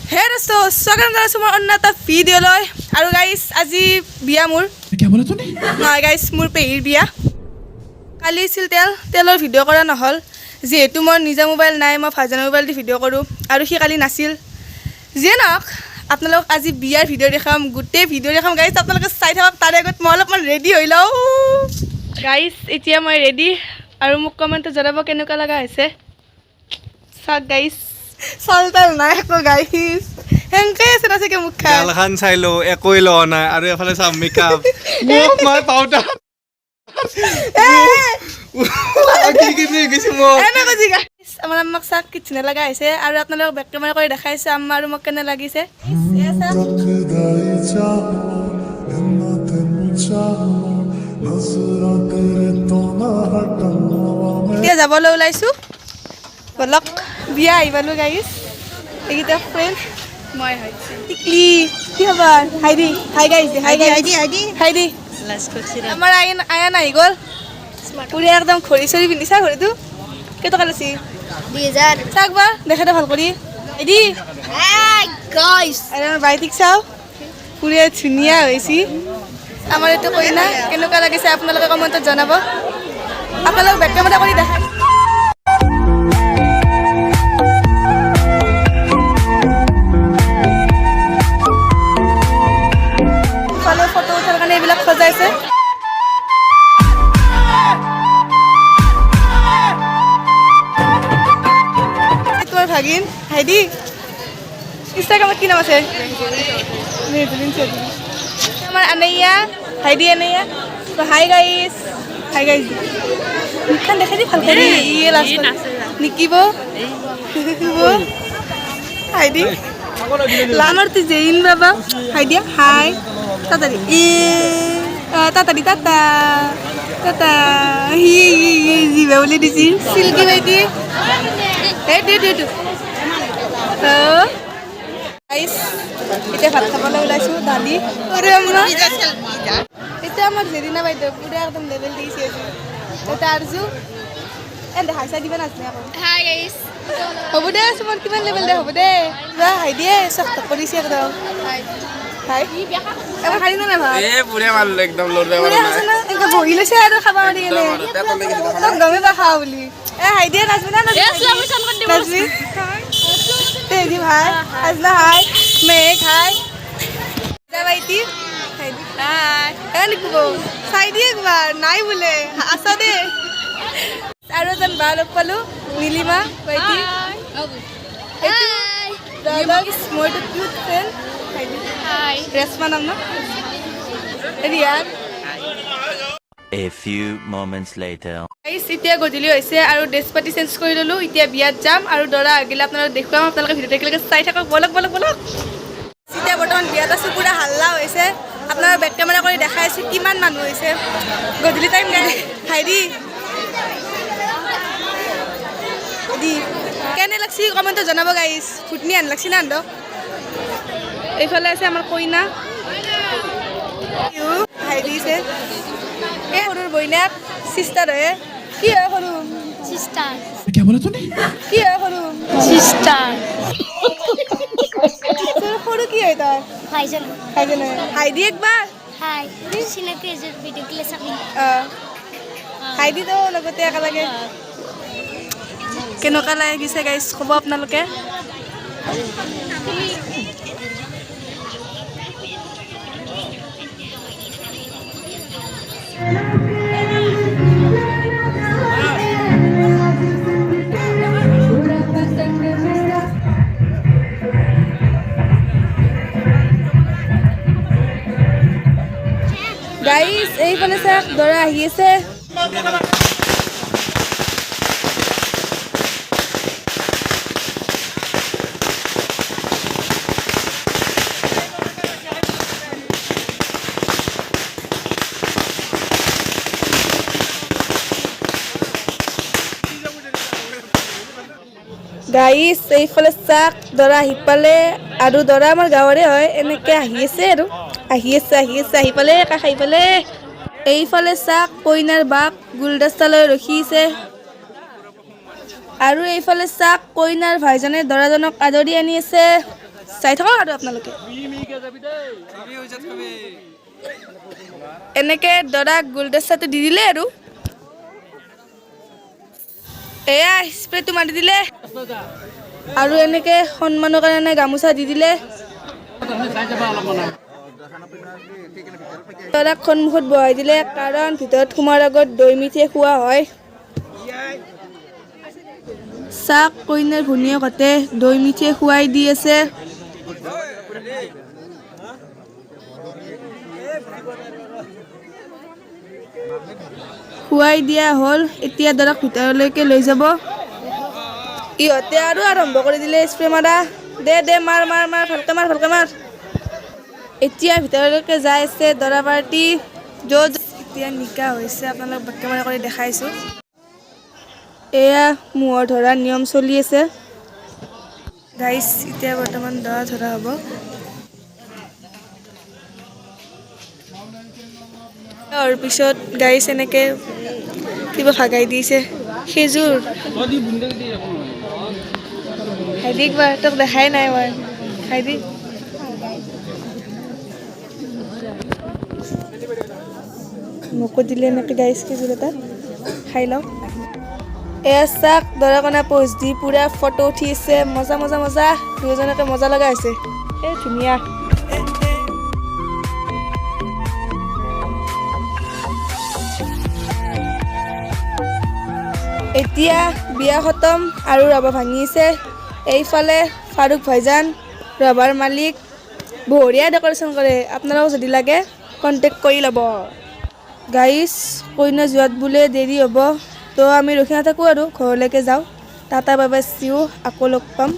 হে দোস্তো স্বাগতম জনাইছো মোৰ অন্য এটা ভিডিঅ'লৈ আৰু গাইছ আজি বিয়া মোৰ কি বলা তুমি নহয় গাইছ মোৰ পেহিৰ বিয়া কালি আছিল তেলৰ ভিডিঅ' কৰা নহল যেহেতু মোৰ নিজা মোবাইল নাই মই ভাইজানৰ মোবাইল দি ভিডিঅ' কৰোঁ আৰু সি কালি নাছিল যিয়ে নহওক আপোনালোক আজি বিয়াৰ ভিডিঅ' দেখাম গোটেই ভিডিঅ' দেখাম গাইছ আপোনালোকে চাই থাকক তাৰে আগত মই অলপমান ৰেডি হৈ লওঁ গাইছ এতিয়া মই ৰেডি আৰু মোক কমেণ্টত জনাব কেনেকুৱা লগা হৈছে চাওক গাইছ চালতাল নাই একো গাইছ হেংকে আছে না চাগে মুখ খান গালখান চাইলো একোই লোৱা নাই আৰু এফালে চাম মেকআপ মোক মই পাউডাৰ আমাৰ আমাক চাক কিছু নালাগা হৈছে আৰু আপোনালোকক বেক কেমেৰা কৰি দেখাইছে আম্মা আৰু মোক কেনে লাগিছে এতিয়া যাবলৈ ওলাইছোঁ বলক বিয়া আহি পালোঁ গাইছ এইকেইটা ফ্ৰেণ্ড মই হয় টিকলি কি খবৰ হাইদি হাই গাইছ হাই গাইছ হাইদি আমাৰ আয়ান আহি গ'ল পুৰি একদম ঘড়ী চৰি পিন্ধিছা ঘড়ীটো কেইটকা লৈছি 2000 চাওক বা দেখে ভাল কৰি হাইদি আৰু বাইটিক চাওঁ পুৰি ধুনীয়া হৈছে আমাৰ এইটো কইনা কেনেকুৱা লাগিছে আপোনালোকে কমেণ্টত জনাব আপোনালোক বেক কেমেৰা কৰি দেখাই ফটো উঠাৰ কাৰণে এইবিলাক সজাইছে তোমাৰ ভাগিন হাইদি ইনষ্টাগ্ৰামত কি নাম আছে আমাৰ আনাইয়া হাইদি আনাইয়া হাই গাইছ মুখখন দেখাই দি ভাল কৰি নিকিব হাইদি লামাৰটো জেইন বাবা হাইদিয়া হাই তাতাৰি তাতাৰি তাতা তাতা হি জিবা বুলি দিছি চিল্কি ভাইটি এইটো এতিয়া ভাত খাবলৈ ওলাইছোঁ দালি এতিয়া আমাৰ জেৰিনা বাইদেউ পুৰা একদম লেভেল দিছে এটা আৰজু দেখাই চাই দিবা নাজানে আকৌ হ'ব দে তোমাৰ কিমান লেভেল দে হ'ব দে হাই দিয়ে চব কৰিছে একদম হাই এবাৰ খালি না ভাত পুৰে মাৰিলো একদম লৰবে বহি লৈছে আৰু খাবা মাৰি কেনে তক গমে পা খাওঁ বুলি হাই দিয়ে নাচবি না নাচবি তেজি ভাই আজলা হাই মেঘ হাই বাইটি চাই দিয়ে একবাৰ নাই বোলে আছা দে আৰু এজন বা লগ পালোঁ নীলিমা বাইটি মইতো কিউট ফ্ৰেণ্ড ৰেশমা নাম ন Riyan A few moments later. এতিয়া গধূলি হৈছে আৰু ড্ৰেছ পাতি চেঞ্জ কৰি ল'লোঁ এতিয়া বিয়াত যাম আৰু দৰা আহিলে আপোনালোকক দেখুৱাম আপোনালোকে ভিডিঅ'টো একেলগে চাই থাকক বলক এতিয়া বৰ্তমান বিয়াত আছোঁ পুৰা হাল্লা হৈছে আপোনাৰ বেক কেমেৰা কৰি দেখাই আছোঁ কিমান মানুহ হৈছে গধূলি টাইম হাইদি কেনে লাগছি কমেণ্টত জনাব গাইছ ফুটনি আন লাগছি না আনক এইফালে আছে আমাৰ কইনা হাইদিছে এই সৰুৰ বইনাক চিষ্টাৰ হয় কি হয় সৰু চিষ্টাৰ কি বলা তুমি কি হয় সৰু চিষ্টাৰ সৰু কি হয় তাই ভাইজান হাইদি একবাৰ হাই চিনাকি এজৰ ভিডিঅ' ক্লিপ চাবি হাইদি তো লগতে একেলগে কেনেকুৱা লাগিছে গাইছ ক'ব আপোনালোকে গাইছ এইফালে চাওক দৰা আহি আছে গাইছ এইফালে চাক দৰা আহি পালে আৰু দৰা আমাৰ গাঁৱৰে হয় এনেকৈ আহি আছে আৰু আহি পালে কাষ আহি পালে এইফালে চাক কইনাৰ বাপ গুলদস্তা লৈ ৰখিছে আৰু এইফালে চাক কইনাৰ ভাইজানে দৰাজনক আদৰি আনি আছে চাই থাকক আৰু আপোনালোকে এনেকৈ দৰাক গুলদস্তাটো দি দিলে আৰু এয়া স্প্ৰেটো মাৰি দিলে আৰু এনেকৈ সন্মানৰ কাৰণে গামোচা দি দিলে দৰাক সন্মুখত বহাই দিলে কাৰণ ভিতৰত সোমোৱাৰ আগত দৈ মিঠৈ খোৱা হয় চাক কইনাৰ ভনীয়েকহঁতে দৈ মিঠৈ খুৱাই দি আছে খুৱাই দিয়া হ'ল এতিয়া দৰাক ভিতৰলৈকে লৈ যাব ইহঁতে আৰু আৰম্ভ কৰি দিলে স্প্ৰে মাৰা দে মাৰ ভালকৈ মাৰ এতিয়া ভিতৰলৈকে যাই আছে দৰা পাৰ্টি য'ত এতিয়া নিকাহ হৈছে আপোনালোক কেমেৰা কৰি দেখাইছোঁ এয়া মূৰ ধৰা নিয়ম চলি আছে গাইছ এতিয়া বৰ্তমান দৰা ধৰা হ'ব তাৰ পিছত গাইছ এনেকৈ কিবা ভাগাই দিছে সেইযোৰ খাইদি কিবা তোক দেখাই নাই মই খাইদি মোকো দিলে এনেকৈ গাইছ সেইযোৰ এটা খাই লওঁ এয়া চাক দৰা কইনা প'জ দি পুৰা ফটো উঠি আছে মজা দুয়োজনকে মজা লগা হৈছে এই ধুনীয়া এতিয়া বিয়া খতম আৰু ৰভা ভাঙিছে এইফালে ফাৰুক ভাইজান ৰভাৰ মালিক বঢ়িয়া ডেক'ৰেশ্যন কৰে আপোনালোকক যদি লাগে কণ্টেক্ট কৰি ল'ব গাইছ কইনা যোৱাত বোলে দেৰি হ'ব তো আমি ৰখি নাথাকোঁ আৰু ঘৰলৈকে যাওঁ টাটা বাই বাই চিউ আকৌ লগ পাম